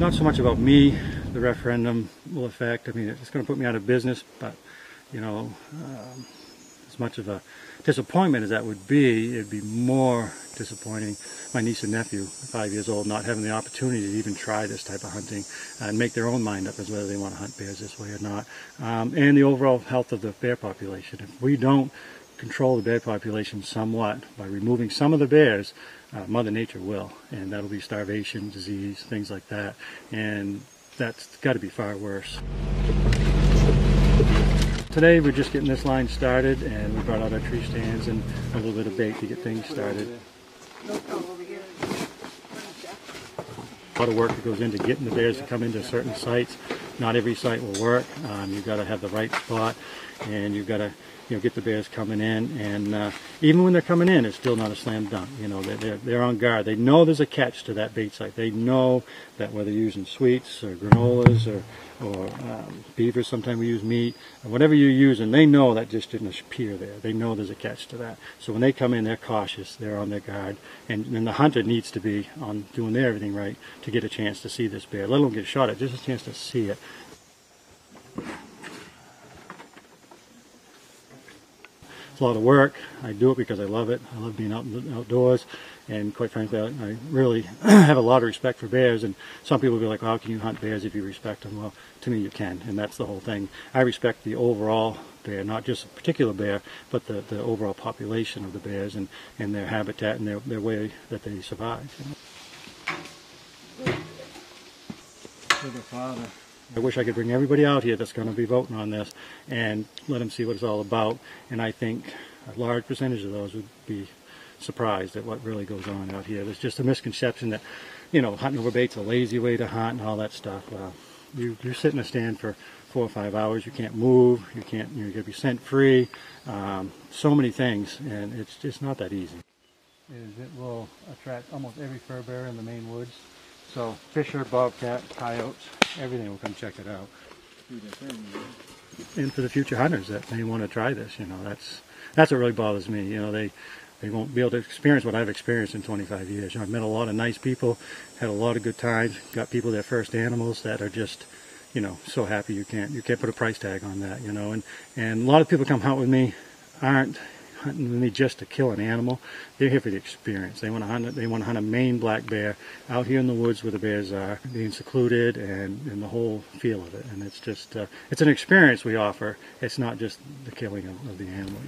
not so much about me. The referendum will affect. I mean, it's going to put me out of business, but you know, as much of a disappointment as that would be, it'd be more disappointing my niece and nephew, 5 years old, not having the opportunity to even try this type of hunting and make their own mind up as whether they want to hunt bears this way or not. And the overall health of the bear population. If we don't control the bear population somewhat by removing some of the bears, Mother Nature will, and that'll be starvation, disease, things like that, and that's got to be far worse. Today we're just getting this line started, and we brought out our tree stands and a little bit of bait to get things started. A lot of work that goes into getting the bears to come into certain sites. Not every site will work. You've got to have the right spot, and you've got to get the bears coming in. And even when they're coming in, it's still not a slam dunk. You know, they're on guard. They know there's a catch to that bait site. They know that whether you're using sweets or granolas or beavers, sometimes we use meat, or whatever you're using, they know that just didn't appear there. They know there's a catch to that. So when they come in, they're cautious, they're on their guard, and the hunter needs to be on doing everything right to get a chance to see this bear. Let alone get shot at, just a chance to see it. It's a lot of work. I do it because I love it. I love being out in the outdoors, and quite frankly, I really have a lot of respect for bears. And some people will be like, well, how can you hunt bears if you respect them? Well, to me you can, and that's the whole thing. I respect the overall bear, not just a particular bear, but the overall population of the bears and their habitat and their way that they survive. I wish I could bring everybody out here that's going to be voting on this and let them see what it's all about. And I think a large percentage of those would be surprised at what really goes on out here. There's just a misconception that, you know, hunting over bait's a lazy way to hunt and all that stuff. You sit in a stand for 4 or 5 hours. You can't move. You can't. You're going to be scent free. So many things, and it's just not that easy. It will attract almost every fur bearer in the Maine woods. So fisher, bobcat, coyotes, everything will come check it out. And for the future hunters that may want to try this, you know, that's what really bothers me. You know, they won't be able to experience what I've experienced in 25 years. You know, I've met a lot of nice people, had a lot of good times, got people their first animals that are just, you know, so happy you can't put a price tag on that, you know. And a lot of people come hunt with me aren't hunting with me just to kill an animal. They're here for the experience. They want to hunt. They want to hunt a Maine black bear out here in the woods where the bears are, being secluded, and the whole feel of it. And it's just it's an experience we offer. It's not just the killing of the animal.